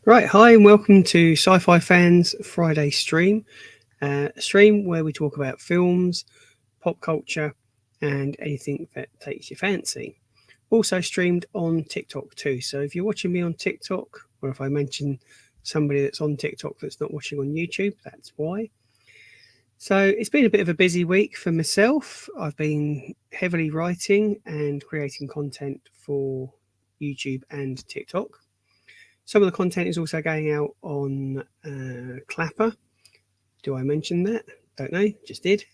Right, hi, and welcome to Sci-Fi Fans Friday stream, a stream where we talk about films, pop culture, and anything that takes your fancy. Also streamed on TikTok too. So if you're watching me on TikTok, or if I mention somebody that's on TikTok that's not watching on YouTube, that's why. So it's been a bit of a busy week for myself. I've been heavily writing and creating content for YouTube and TikTok. Some of the content is also going out on Clapper. Do I mention that? Don't know, just did.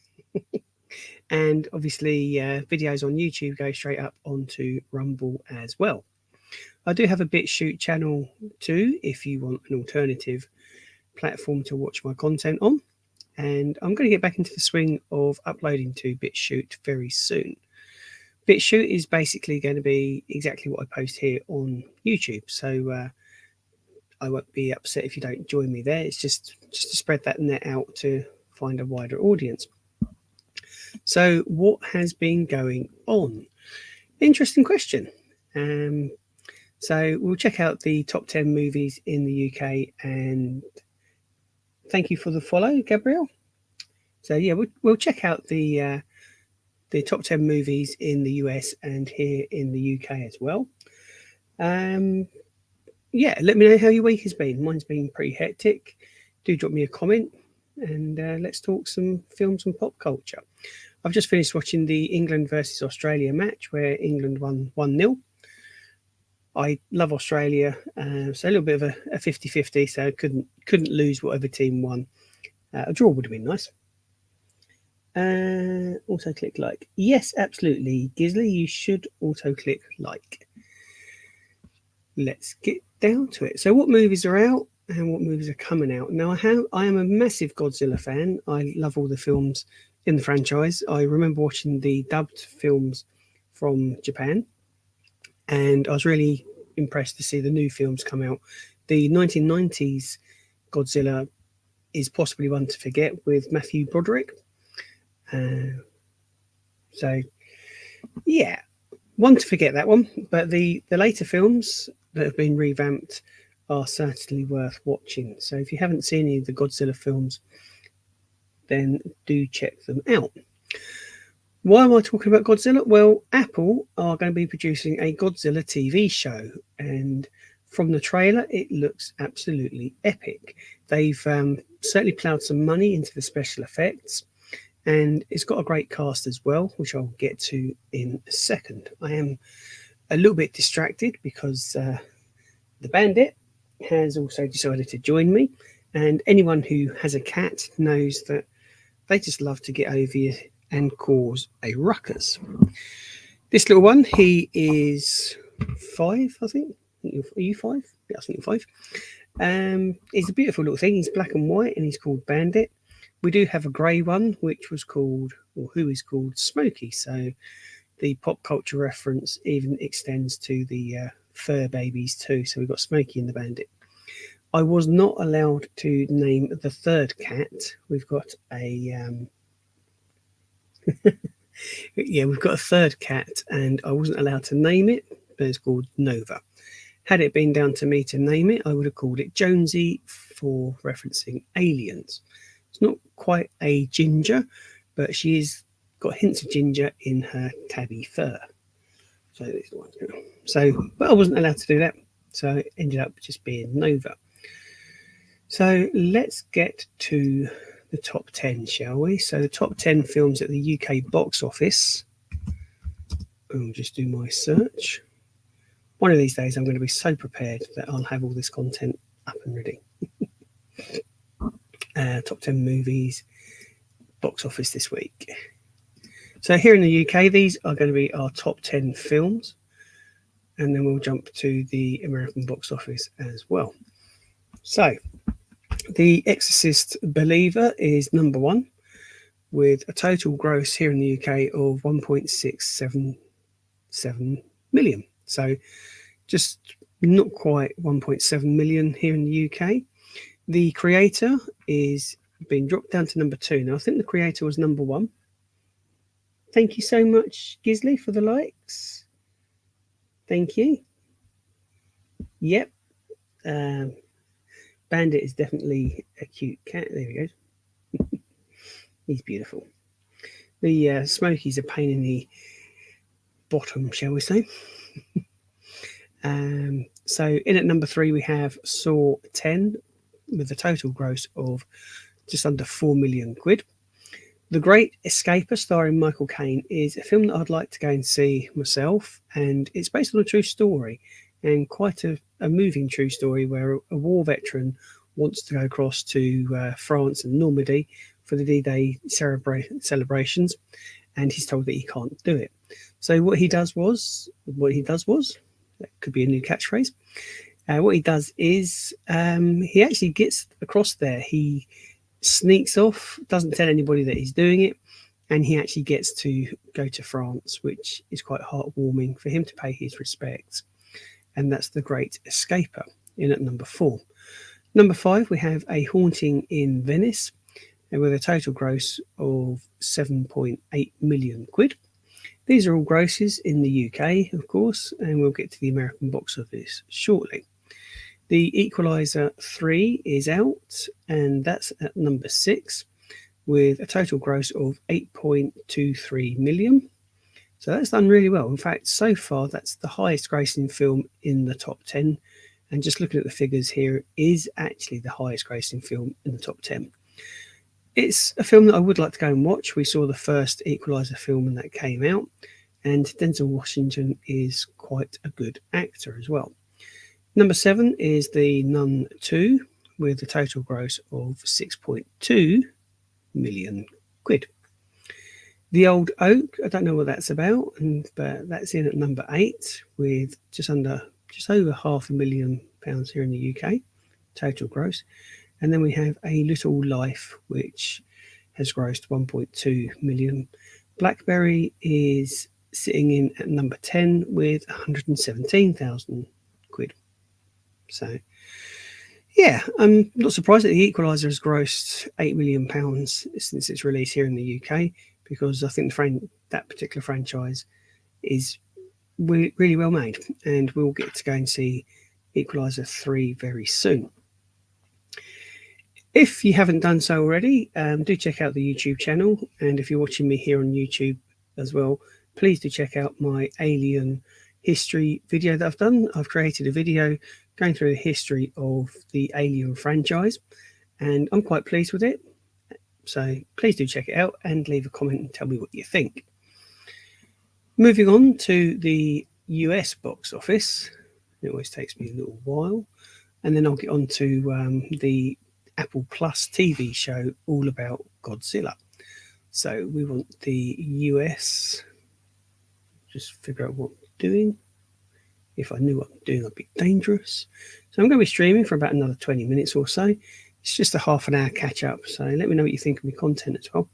And obviously, videos on YouTube go straight up onto Rumble as well. I do have a BitChute channel too, if you want an alternative platform to watch my content on. And I'm going to get back into the swing of uploading to BitChute very soon. BitChute is basically going to be exactly what I post here on YouTube. So I won't be upset if you don't join me there. It's just to spread that net out to find a wider audience. So, what has been going on? Interesting question. So, we'll check out the top 10 movies in the UK, and thank you for the follow, Gabriel. So, yeah, we'll check out the top 10 movies in the US and here in the UK as well. Yeah, let me know how your week has been. Mine's been pretty hectic. Do drop me a comment, and let's talk some films and pop culture. I've just finished watching the England versus Australia match where England won 1-0. I love Australia, so a little bit of a 50-50, so couldn't lose whatever team won. A draw would have been nice. Also click like. Yes, absolutely. Gisley, you should auto click like. Let's get down to it. So what movies are out and what movies are coming out? Now I am a massive Godzilla fan. I love all the films in the franchise. I remember watching the dubbed films from Japan, and I was really impressed to see the new films come out. The 1990s Godzilla is possibly one to forget with Matthew Broderick. So yeah, one to forget that one. But the later films that have been revamped are certainly worth watching. So if you haven't seen any of the Godzilla films, then do check them out. Why am I talking about Godzilla? Well, Apple are going to be producing a Godzilla TV show, and from the trailer, it looks absolutely epic. They've certainly ploughed some money into the special effects, and it's got a great cast as well, which I'll get to in a second. I am a little bit distracted because the bandit has also decided to join me, and anyone who has a cat knows that they just love to get over you and cause a ruckus. This little one, he is 5, I think. Are you 5? Yeah, I think you're 5. He's a beautiful little thing. He's black and white, and he's called Bandit. We do have a grey one, which was called, or who is called Smokey. So the pop culture reference even extends to the fur babies too. So we've got Smokey and the Bandit. I was not allowed to name the third cat. We've got a we've got a third cat, and I wasn't allowed to name it, but it's called Nova. Had it been down to me to name it, I would have called it Jonesy for referencing aliens. It's not quite a ginger, but she's got hints of ginger in her tabby fur. But I wasn't allowed to do that, so it ended up just being Nova. So let's get to the top 10, shall we? So the top 10 films at the UK box office. I'll just do my search. One of these days I'm going to be so prepared that I'll have all this content up and ready. Top 10 movies, box office this week. So here in the UK, these are going to be our top 10 films. And then we'll jump to the American box office as well. So The Exorcist Believer is number 1 with a total gross here in the UK of 1.677 million. So just not quite 1.7 million here in the UK. The Creator is being dropped down to number 2. Now, I think The Creator was number 1. Thank you so much, Gisley, for the likes. Thank you. Yep. Bandit is definitely a cute cat. There we go. He's beautiful. The Smokey's a pain in the bottom, shall we say. So in at number 3 we have Saw 10 with a total gross of just under 4 million quid. The Great Escaper, starring Michael Caine, is a film that I'd like to go and see myself, and it's based on a true story, and quite a moving true story where a war veteran wants to go across to France and Normandy for the D-Day celebrations, and he's told that he can't do it. So what he does was, that could be a new catchphrase. What he does is he actually gets across there. He sneaks off, doesn't tell anybody that he's doing it, and he actually gets to go to France, which is quite heartwarming for him to pay his respects. And that's The Great Escaper in at number 4. Number 5, we have A Haunting in Venice, with a total gross of 7.8 million quid. These are all grosses in the UK, of course, and we'll get to the American box office shortly. The Equalizer 3 is out, and that's at number 6, with a total gross of 8.23 million. So that's done really well. In fact, so far, that's the highest grossing film in the top 10. And just looking at the figures here, it is actually the highest grossing film in the top 10. It's a film that I would like to go and watch. We saw the first Equalizer film when that came out, and Denzel Washington is quite a good actor as well. Number 7 is The Nun 2, with a total gross of 6.2 million quid. The Old Oak, I don't know what that's about, but that's in at number 8, with just over £500,000 here in the UK, total gross. And then we have A Little Life, which has grossed 1.2 million. Blackberry is sitting in at number 10 with 117,000 quid. So, yeah, I'm not surprised that The Equalizer has grossed £8 million since its release here in the UK, because I think that particular franchise is really well made, and we'll get to go and see Equalizer 3 very soon. If you haven't done so already, do check out the YouTube channel, and if you're watching me here on YouTube as well, please do check out my Alien history video that I've done. I've created a video going through the history of the Alien franchise, and I'm quite pleased with it. So please do check it out and leave a comment and tell me what you think. Moving on to the US box office. It always takes me a little while. And then I'll get on to the Apple Plus TV show all about Godzilla. So we want the US. Just figure out what I'm doing. If I knew what I'm doing, I'd be dangerous. So I'm going to be streaming for about another 20 minutes or so. It's just a half an hour catch up. So let me know what you think of my content as well.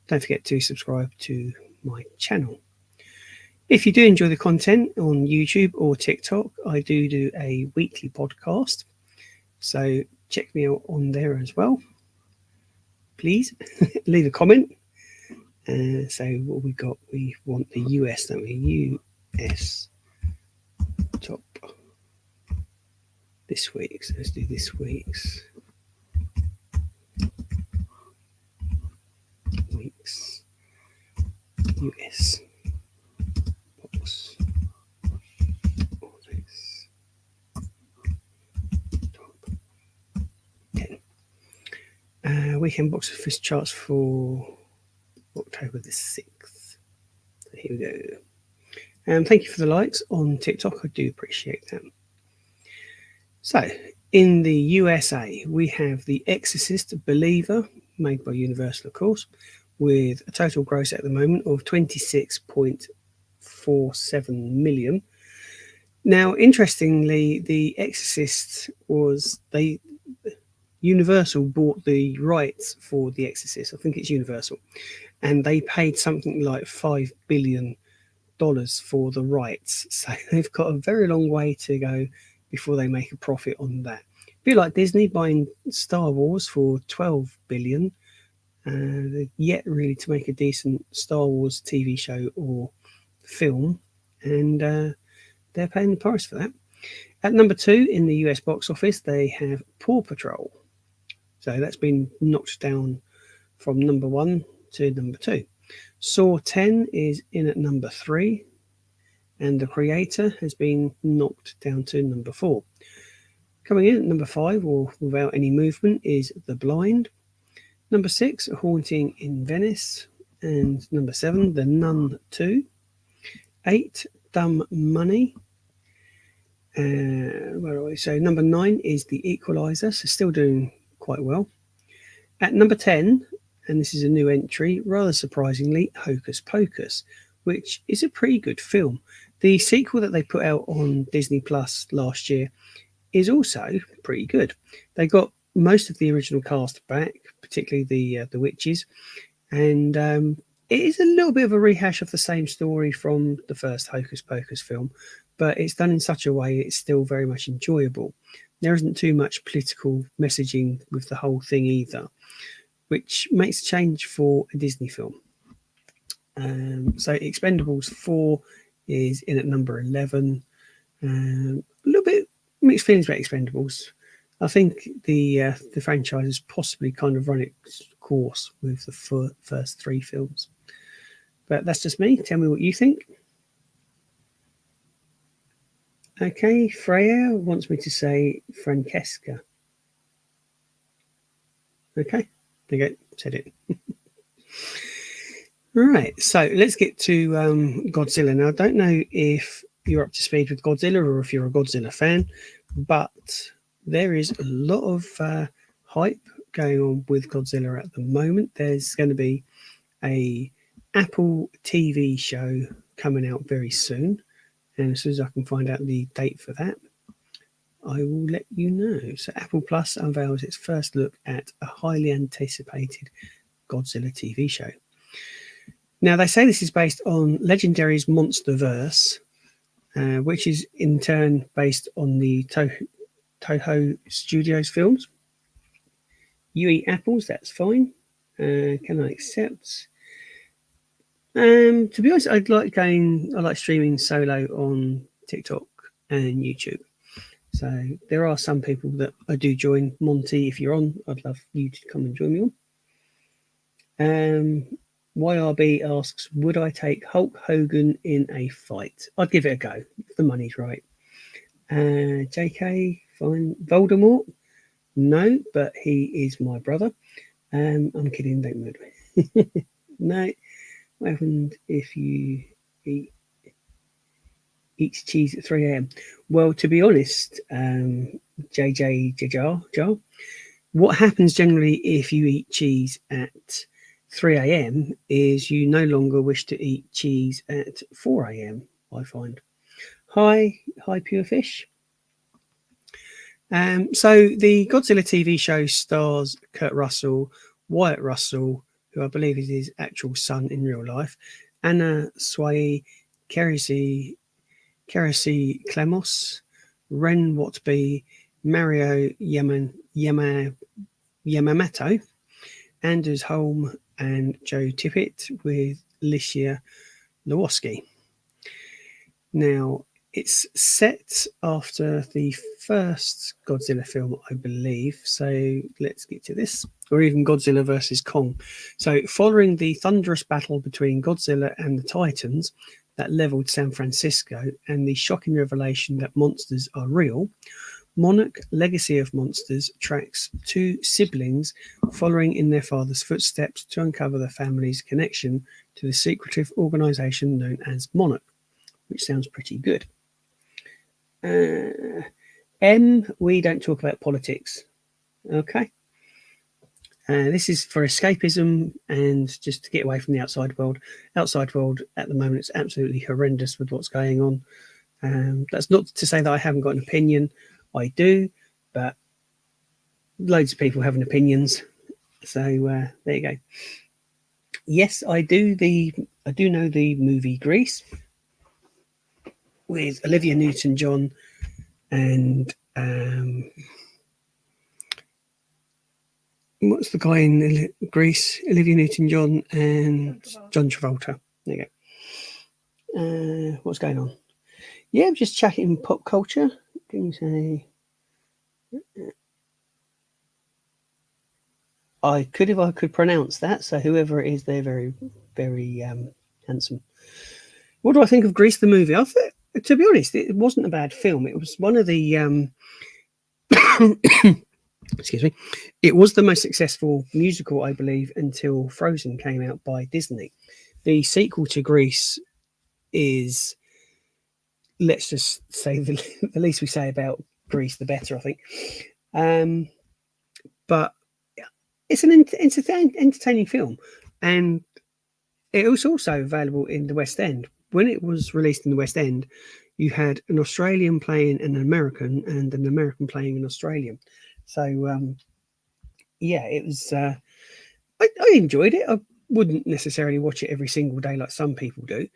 Don't forget to subscribe to my channel. If you do enjoy the content on YouTube or TikTok, I do a weekly podcast. So check me out on there as well. Please leave a comment. So what we got? We want the US, don't we? US top this week. So let's do this week's US box office top 10. Weekend box office charts for October the 6th. So here we go. Thank you for the likes on TikTok. I do appreciate that. So, in the USA, we have The Exorcist Believer, made by Universal, of course, with a total gross at the moment of 26.47 million. Now, interestingly, The Exorcist Universal bought the rights for The Exorcist. I think it's Universal. And they paid something like $5 billion for the rights. So they've got a very long way to go before they make a profit on that. A bit like Disney buying Star Wars for $12 billion. Yet really to make a decent Star Wars TV show or film. And they're paying the price for that. At number 2 in the US box office, they have Paw Patrol. So that's been knocked down from number 1 to number 2. Saw 10 is in at number 3, and The Creator has been knocked down to number 4. Coming in at number 5, or without any movement, is The Blind. Number 6, A Haunting in Venice. And number 7, The Nun 2. 8, Dumb Money. Where are we? So number 9 is The Equalizer, so still doing quite well. At number 10, and this is a new entry, rather surprisingly, Hocus Pocus, which is a pretty good film. The sequel that they put out on Disney Plus last year is also pretty good. They got most of the original cast back, particularly the witches, and it is a little bit of a rehash of the same story from the first Hocus Pocus film, but it's done in such a way it's still very much enjoyable. There isn't too much political messaging with the whole thing either, which makes a change for a Disney film. So Expendables 4 is in at number 11. A little bit mixed feelings about Expendables. I think the franchise has possibly kind of run its course with the first 3 films. But that's just me. Tell me what you think. Okay, Freya wants me to say Francesca. Okay, there you go, said it. Right, so let's get to Godzilla. Now, I don't know if you're up to speed with Godzilla or if you're a Godzilla fan, but there is a lot of hype going on with Godzilla at the moment. There's going to be a Apple TV show coming out very soon, and as soon as I can find out the date for that, I will let you know. So Apple Plus unveils its first look at a highly anticipated Godzilla TV show. Now, they say this is based on Legendary's Monsterverse, which is in turn based on the Toho Studios films. You eat apples, that's fine. Can I accept? To be honest, I like streaming solo on TikTok and YouTube. So there are some people that I do join. Monty, if you're on, I'd love you to come and join me on. YRB asks, would I take Hulk Hogan in a fight? I'd give it a go if the money's right. JK, fine. Voldemort? No, but he is my brother. I'm kidding, don't murder me. No. What happened if you eat cheese at 3 a.m? Well, to be honest, JJ, what happens generally if you eat cheese at 3 a.m. is you no longer wish to eat cheese at 4 a.m, I find. Hi, Pure Fish. So the Godzilla TV show stars Kurt Russell, Wyatt Russell, who I believe is his actual son in real life, Anna Swai, Kerisi Clemos, Ren Watby, Mario Yamamoto, Anders Holm, and Joe Tippett, with Alicia Lewoski. Now, it's set after the first Godzilla film, I believe. So let's get to this. Or even Godzilla versus Kong. So following the thunderous battle between Godzilla and the Titans that leveled San Francisco and the shocking revelation that monsters are real, Monarch Legacy of Monsters tracks 2 siblings following in their father's footsteps to uncover the family's connection to the secretive organization known as Monarch, which sounds pretty good. We don't talk about politics. Okay. This is for escapism and just to get away from the outside world. Outside world at the moment is absolutely horrendous with what's going on. That's not to say that I haven't got an opinion. I do, but loads of people having opinions. So there you go. Yes, I do know the movie Grease with Olivia Newton-John and what's the guy in Grease? Olivia Newton-John and John Travolta. There you go. What's going on? Yeah, I'm just chatting pop culture. Can you say? I could if I could pronounce that. So whoever it is, they're very, very handsome. What do I think of Grease the movie? I thought, to be honest, it wasn't a bad film. It was one of the excuse me. It was the most successful musical, I believe, until Frozen came out by Disney. The sequel to Grease is, let's just say, the least we say about Grease, the better, I think. Um, but it's an entertaining film, and it was also available in the West End. When it was released in the West End, you had an Australian playing an American and an American playing an Australian. So, yeah, it was. I enjoyed it. I wouldn't necessarily watch it every single day like some people do.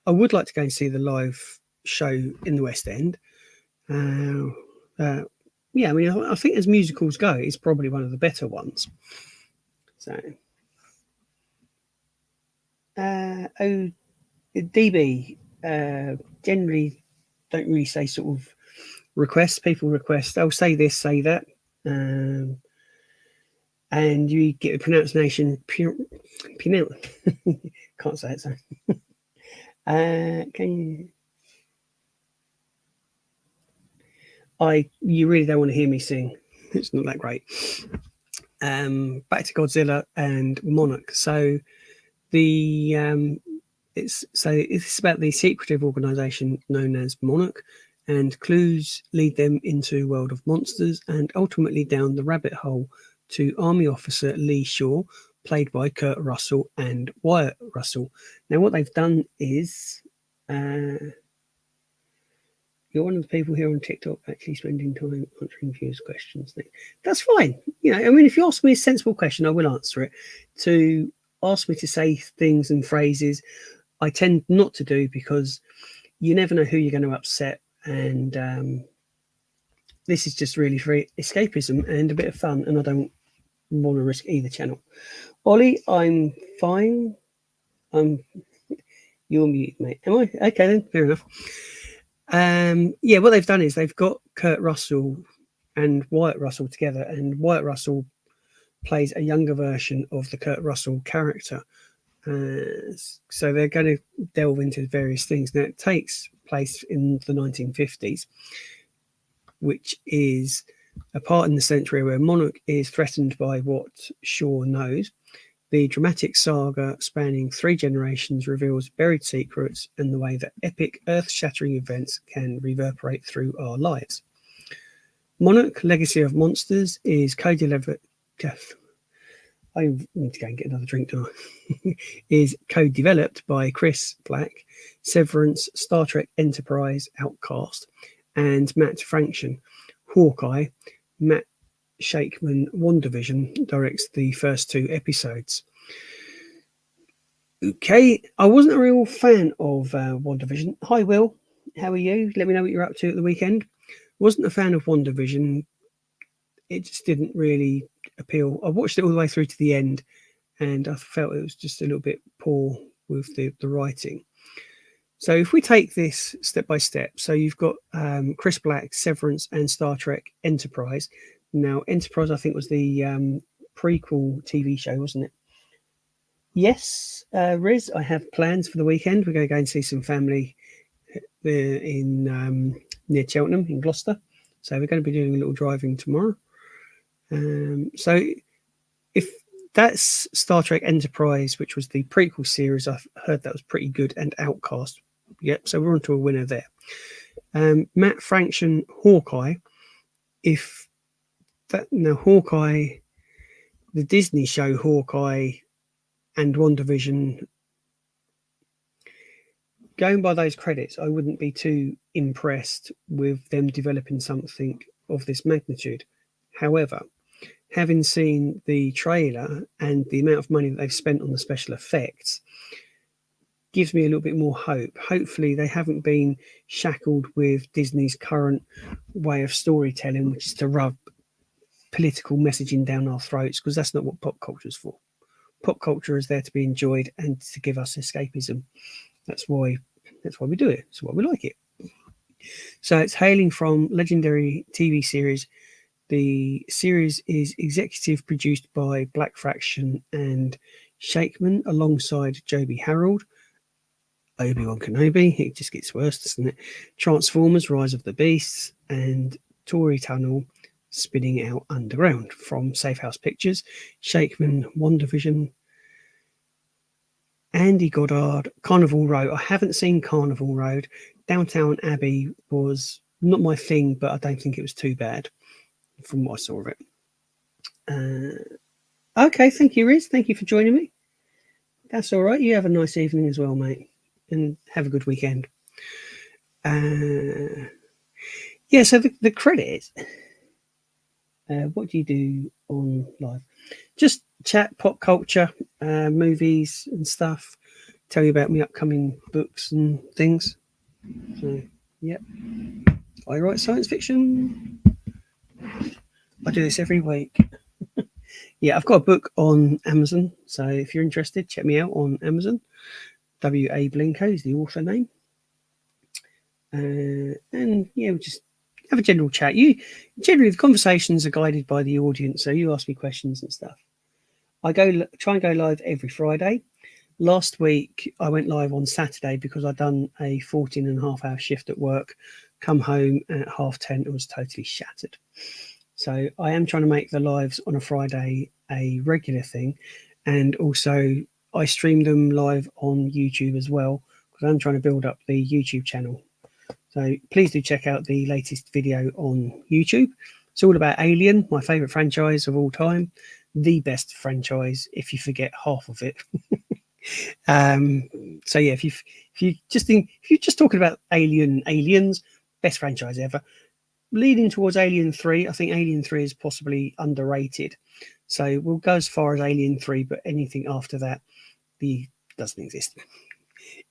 I would like to go and see the live show in the West End. Uh, yeah, I mean, I think as musicals go, it's probably one of the better ones. So, oh, DB generally don't really say sort of requests. People request, "Oh, say this, say that," and you get a pronunciation. Pinel, can't say it. So, can you? You really don't want to hear me sing. It's not that great. Back to Godzilla and Monarch. So it's about the secretive organization known as Monarch, and clues lead them into a world of monsters and ultimately down the rabbit hole to Army Officer Lee Shaw, played by Kurt Russell and Wyatt Russell. Now, what they've done is. You're one of the people here on TikTok actually spending time answering viewers' questions. That's fine. I mean, if you ask me a sensible question, I will answer it. To ask me to say things and phrases, I tend not to do because you never know who you're going to upset. And this is just really for escapism and a bit of fun, and I don't want to risk either channel. Ollie, I'm fine. You're muted, mate. Am I? Okay, then. Fair enough. Yeah, what they've done is they've got Kurt Russell and Wyatt Russell together, and Wyatt Russell plays a younger version of the Kurt Russell character. So they're going to delve into various things. Now, it takes place in the 1950s, which is a part in the century where Monarch is threatened by what Shaw knows. The dramatic saga spanning 3 generations reveals buried secrets and the way that epic, earth-shattering events can reverberate through our lives. Monarch: Legacy of Monsters is co-developed. I need to go and get another drink, don't I? Is co-developed by Chris Black, Severance, Star Trek Enterprise, Outcast, and Matt Fraction. Hawkeye. Matt Shakeman, WandaVision, directs the first 2 episodes. Okay, I wasn't a real fan of WandaVision. Hi, Will. How are you? Let me know what you're up to at the weekend. Wasn't a fan of WandaVision. It just didn't really appeal. I watched it all the way through to the end, and I felt it was just a little bit poor with the writing. So if we take this step by step, so you've got Chris Black, Severance, and Star Trek Enterprise. Now, Enterprise, I think, was the prequel TV show, wasn't it? Yes, Riz, I have plans for the weekend. We're going to go and see some family in near Cheltenham in Gloucester. So we're going to be doing a little driving tomorrow. So if that's Star Trek Enterprise, which was the prequel series, I've heard that was pretty good, and Outcast. Yep, so we're on to a winner there. Matt Fraction, Hawkeye. If that now Hawkeye, the Disney show Hawkeye and WandaVision, going by those credits, I wouldn't be too impressed with them developing something of this magnitude. However, having seen the trailer and the amount of money that they've spent on the special effects gives me a little bit more hope. Hopefully they haven't been shackled with Disney's current way of storytelling, which is to rub political messaging down our throats, because that's not what pop culture is for. Pop culture is there to be enjoyed and to give us escapism. That's why we do it. That's why we like it. So it's hailing from legendary TV series. The series is executive produced by Black Fraction and Shakeman alongside Joby Harold, Obi-Wan Kenobi. It just gets worse, doesn't it? Transformers, Rise of the Beasts, and Tory Tunnel spinning out underground from Safe House Pictures. Shakeman, One Division, Andy Goddard, Carnival Road. I haven't seen Carnival Road. Downtown Abbey was not my thing, but I don't think it was too bad from what I saw of it. Okay, thank you, Riz. Thank you for joining me. That's all right. You have a nice evening as well, mate, and have a good weekend. Yeah, so the credits. What do you do on live? Just chat, pop culture, movies and stuff. Tell you about my upcoming books and things. So, yep. I write science fiction. I do this every week. Yeah, I've got a book on Amazon. So if you're interested, check me out on Amazon. W.A. Blinko is the author name. And yeah, we'll just have a general chat. Generally, the conversations are guided by the audience. So you ask me questions and stuff. I try and go live every Friday. Last week, I went live on Saturday because I'd done a 14.5-hour shift at work. Come home at 10:30, it was totally shattered. So I am trying to make the lives on a Friday a regular thing. And also, I stream them live on YouTube as well because I'm trying to build up the YouTube channel. So please do check out the latest video on YouTube. It's all about Alien, my favourite franchise of all time. The best franchise if you forget half of it. So yeah, if you're just talking about aliens, best franchise ever. Leading towards Alien 3, I think Alien 3 is possibly underrated. So we'll go as far as Alien 3, but anything after that, doesn't exist.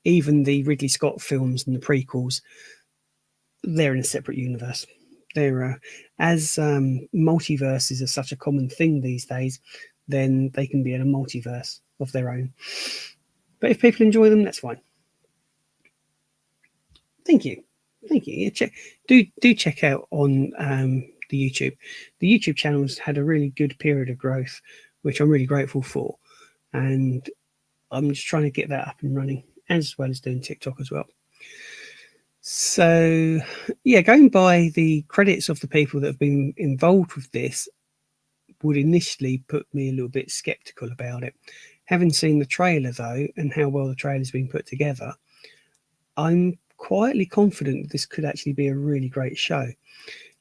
Even the Ridley Scott films and the prequels, they're in a separate universe. They're as multiverses are such a common thing these days, then they can be in a multiverse of their own. But if people enjoy them, that's fine. Thank you. Yeah, do check out on the YouTube. The YouTube channel's had a really good period of growth, which I'm really grateful for, and I'm just trying to get that up and running, as well as doing TikTok as well. So, yeah, going by the credits of the people that have been involved with this would initially put me a little bit skeptical about it. Having seen the trailer, though, and how well the trailer's been put together, I'm quietly confident this could actually be a really great show.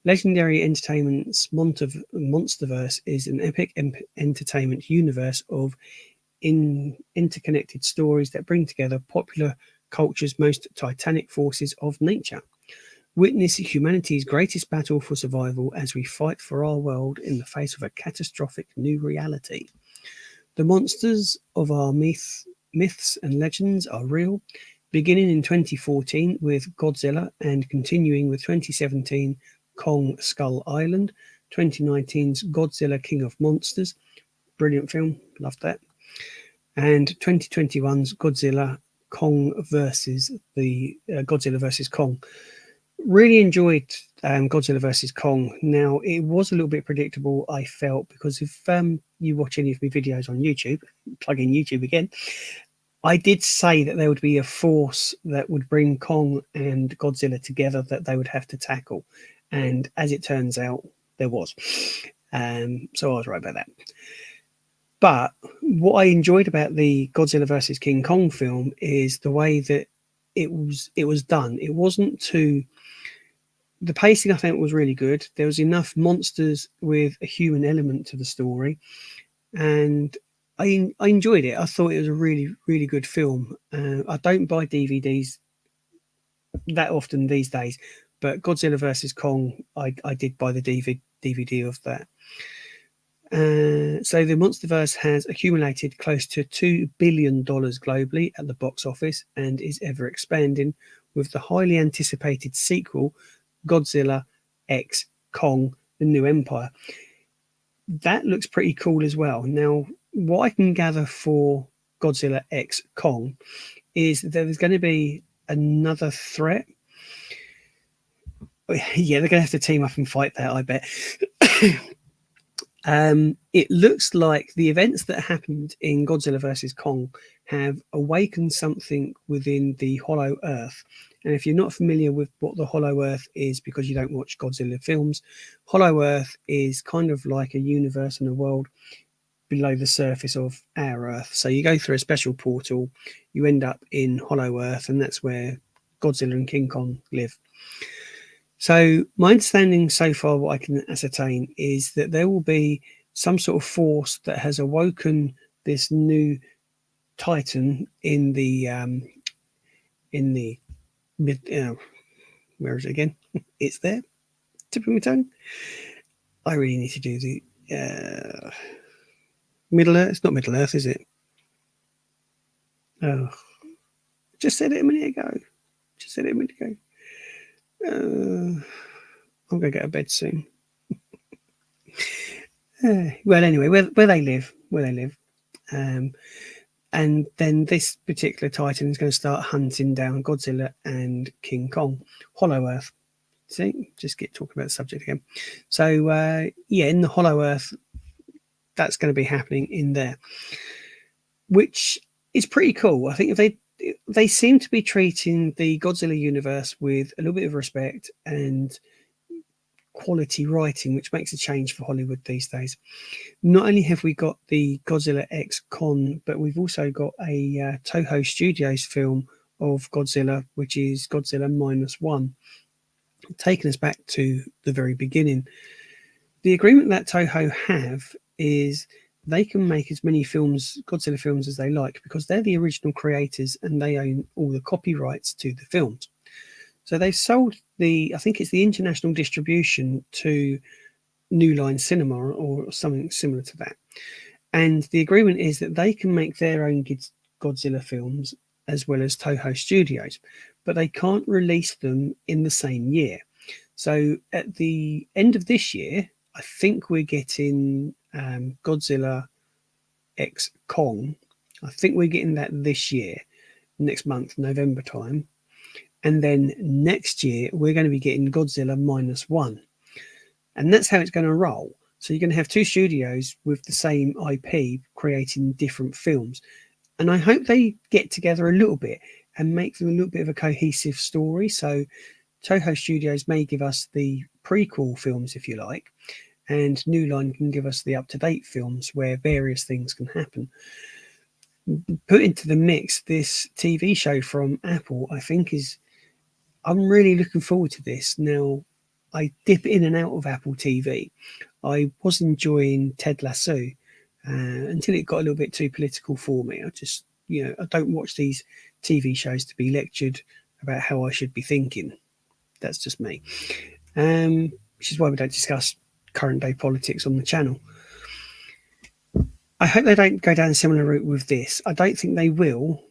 Legendary Entertainment's Monsterverse is an epic entertainment universe of interconnected stories that bring together popular culture's most titanic forces of nature. Witness humanity's greatest battle for survival as we fight for our world in the face of a catastrophic new reality. The monsters of our myths and legends are real, beginning in 2014 with Godzilla and continuing with 2017 Kong Skull Island, 2019's Godzilla King of Monsters, brilliant film, loved that, and 2021's Godzilla versus Kong. Really enjoyed Godzilla versus Kong. Now, it was a little bit predictable, I felt, because if you watch any of my videos on YouTube, plug in YouTube again, I did say that there would be a force that would bring Kong and Godzilla together that they would have to tackle. And as it turns out, there was. So I was right about that. But what I enjoyed about the Godzilla versus King Kong film is the way that it was done. It wasn't too... The pacing, I think, was really good. There was enough monsters with a human element to the story. And I enjoyed it. I thought it was a really, really good film. I don't buy DVDs that often these days, but Godzilla versus Kong, I did buy the DVD of that. So the Monsterverse has accumulated close to $2 billion globally at the box office and is ever expanding, with the highly anticipated sequel, Godzilla x Kong, The New Empire. That looks pretty cool as well. Now, what I can gather for Godzilla x Kong is that there's going to be another threat. Yeah, they're going to have to team up and fight that, I bet. It looks like the events that happened in Godzilla versus Kong have awakened something within the Hollow Earth. And if you're not familiar with what the Hollow Earth is because you don't watch Godzilla films, Hollow Earth is kind of like a universe and a world below the surface of our Earth. So you go through a special portal, you end up in Hollow Earth, and that's where Godzilla and King Kong live. So my understanding so far, what I can ascertain, is that there will be some sort of force that has awoken this new Titan in the mid. Where is it again? It's there, tip of my tongue. I really need to do the Middle Earth. It's not Middle Earth, is it? Oh, just said it a minute ago. Just said it a minute ago. I'm going to go to bed soon. Well, anyway, where they live, and then this particular Titan is going to start hunting down Godzilla and King Kong. Hollow Earth. See, just get talking about the subject again. So yeah, in the Hollow Earth, that's going to be happening in there, which is pretty cool. I think if they seem to be treating the Godzilla universe with a little bit of respect and quality writing, which makes a change for Hollywood these days. Not only have we got the Godzilla X Con, but we've also got a Toho Studios film of Godzilla, which is Godzilla -1, taking us back to the very beginning. The agreement that Toho have is they can make as many films, Godzilla films, as they like because they're the original creators and they own all the copyrights to the films. So they've sold I think it's the international distribution to New Line Cinema or something similar to that. And the agreement is that they can make their own Godzilla films as well as Toho Studios, but they can't release them in the same year. So at the end of this year, I think we're getting Godzilla X Kong. I think we're getting that this year, next month, November time. And then next year, we're going to be getting Godzilla -1. And that's how it's going to roll. So you're going to have two studios with the same IP creating different films. And I hope they get together a little bit and make them a little bit of a cohesive story. So Toho Studios may give us the prequel films, if you like, and New Line can give us the up-to-date films where various things can happen. Put into the mix, this TV show from Apple, I think I'm really looking forward to this. Now, I dip in and out of Apple TV. I was enjoying Ted Lasso until it got a little bit too political for me. I don't watch these TV shows to be lectured about how I should be thinking. That's just me. Which is why we don't discuss current day politics on the channel. I hope they don't go down a similar route with this. I don't think they will.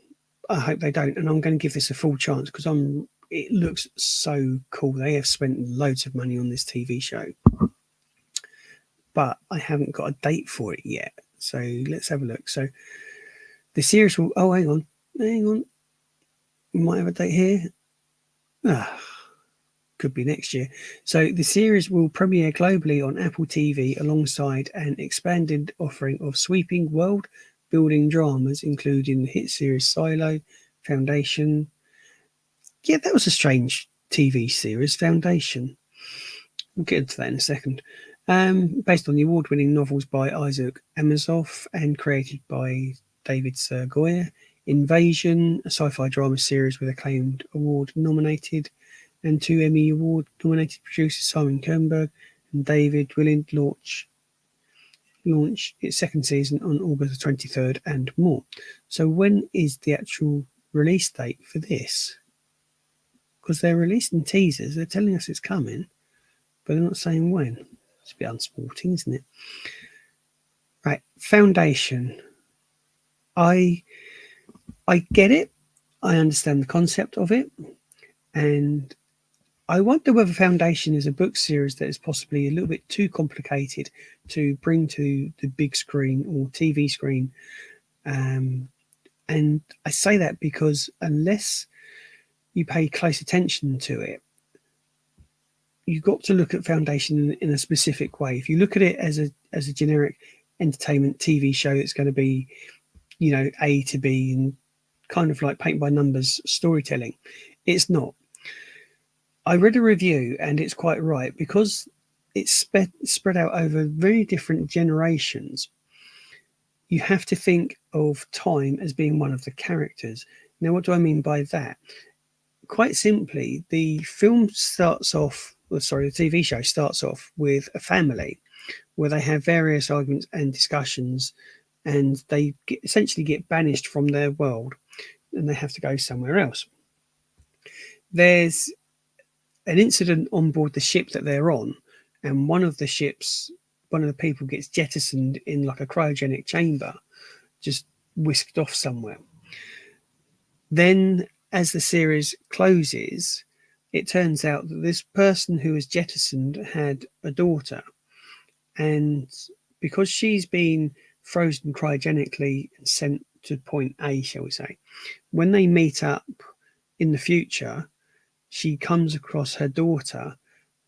I hope they don't. And I'm going to give this a full chance because it looks so cool. They have spent loads of money on this TV show. But I haven't got a date for it yet. So let's have a look. So the series will... Oh, hang on. We might have a date here. Could be next year. So the series will premiere globally on Apple TV alongside an expanded offering of sweeping world-building dramas, including the hit series Silo, Foundation. Yeah, that was a strange TV series, Foundation. We'll get into that in a second. Based on the award-winning novels by Isaac Asimov and created by David Sir Goyer. Invasion, a sci-fi drama series with acclaimed award-nominated and 2 Emmy Award-nominated producers Simon Kernberg and David Willand launch its second season on August the 23rd and more. So when is the actual release date for this? Because they're releasing teasers, they're telling us it's coming, but they're not saying when. It's a bit unsporting, isn't it? Right, Foundation. I get it. I understand the concept of it. And I wonder whether Foundation is a book series that is possibly a little bit too complicated to bring to the big screen or TV screen. And I say that because unless you pay close attention to it, you've got to look at Foundation in a specific way. If you look at it as a generic entertainment TV show, it's going to be, A to B and kind of like paint by numbers storytelling. It's not. I read a review and it's quite right, because it's spread out over very different generations. You have to think of time as being one of the characters. Now, what do I mean by that? Quite simply, the TV show starts off with a family where they have various arguments and discussions, and they essentially get banished from their world and they have to go somewhere else. There's an incident on board the ship that they're on, and one of the people gets jettisoned in like a cryogenic chamber, just whisked off somewhere. Then, as the series closes, it turns out that this person who was jettisoned had a daughter, and because she's been frozen cryogenically and sent to point A, shall we say, when they meet up in the future, she comes across her daughter,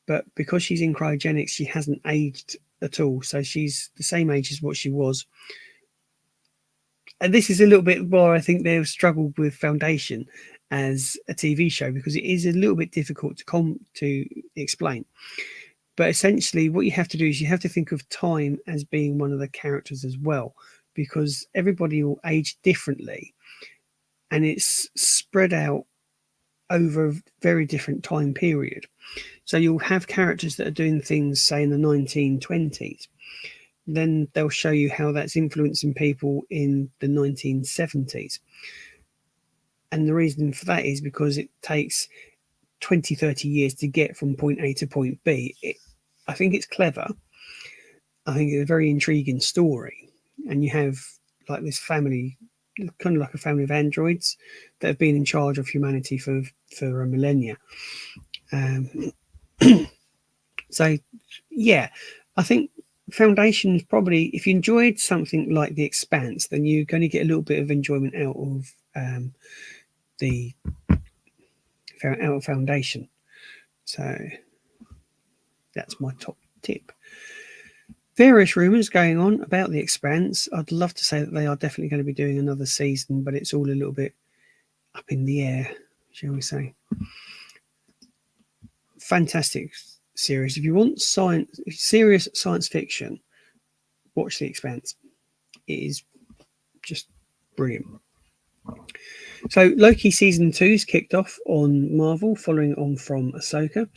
but because she's in cryogenics, she hasn't aged at all. So she's the same age as what she was. And this is a little bit where I think they've struggled with Foundation as a TV show, because it is a little bit difficult to explain. But essentially, what you have to do is you have to think of time as being one of the characters as well, because everybody will age differently, and it's spread out over a very different time period. So you'll have characters that are doing things, say, in the 1920s. Then they'll show you how that's influencing people in the 1970s. And the reason for that is because it takes 20, 30 years to get from point A to point B. I think it's clever. I think it's a very intriguing story. And you have like this family, kind of like a family of androids that have been in charge of humanity for a millennia. So, yeah, I think Foundation is probably, if you enjoyed something like The Expanse, then you're going to get a little bit of enjoyment out of the Foundation. So that's my top tip. Various rumours going on about The Expanse. I'd love to say that they are definitely going to be doing another season, but it's all a little bit up in the air, shall we say. Fantastic series. If you want serious science fiction, watch The Expanse. It is just brilliant. So Loki season 2's kicked off on Marvel, following on from Ahsoka.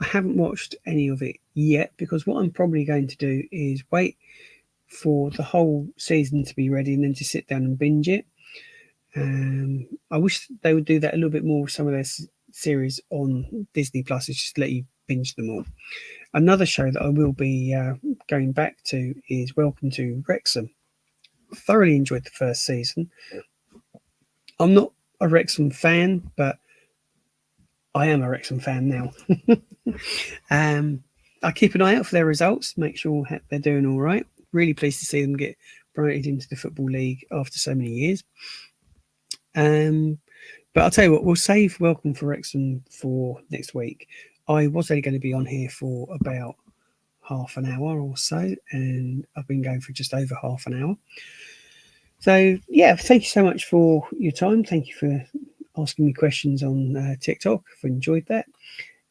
I haven't watched any of it yet, because what I'm probably going to do is wait for the whole season to be ready and then just sit down and binge it. I wish they would do that a little bit more with some of their series on Disney Plus, is just let you binge them all. Another show that I will be going back to is Welcome to Wrexham. Thoroughly enjoyed the first season. I'm not a Wrexham fan, but I am a Wrexham fan now. I keep an eye out for their results, make sure they're doing all right. Really pleased to see them get promoted into the Football League after so many years. But I'll tell you what, we'll save Welcome for Wrexham for next week. I was only going to be on here for about half an hour or so, and I've been going for just over half an hour. So, yeah, thank you so much for your time. Thank you for asking me questions on TikTok. I've enjoyed that.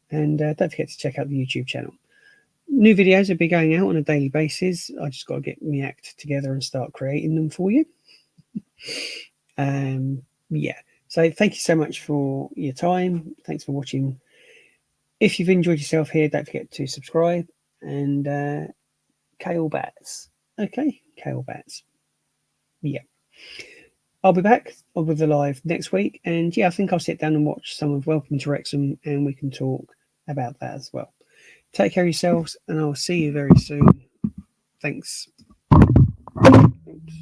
And don't forget to check out the YouTube channel. New videos will be going out on a daily basis. I just got to get my act together and start creating them for you. Yeah. So thank you so much for your time. Thanks for watching. If you've enjoyed yourself here, don't forget to subscribe. And Kale Bats. Okay, Kale Bats. Yeah. I'll be back with the live next week. And yeah, I think I'll sit down and watch some of Welcome to Wrexham, and we can talk about that as well. Take care of yourselves, and I'll see you very soon. Thanks. Oops.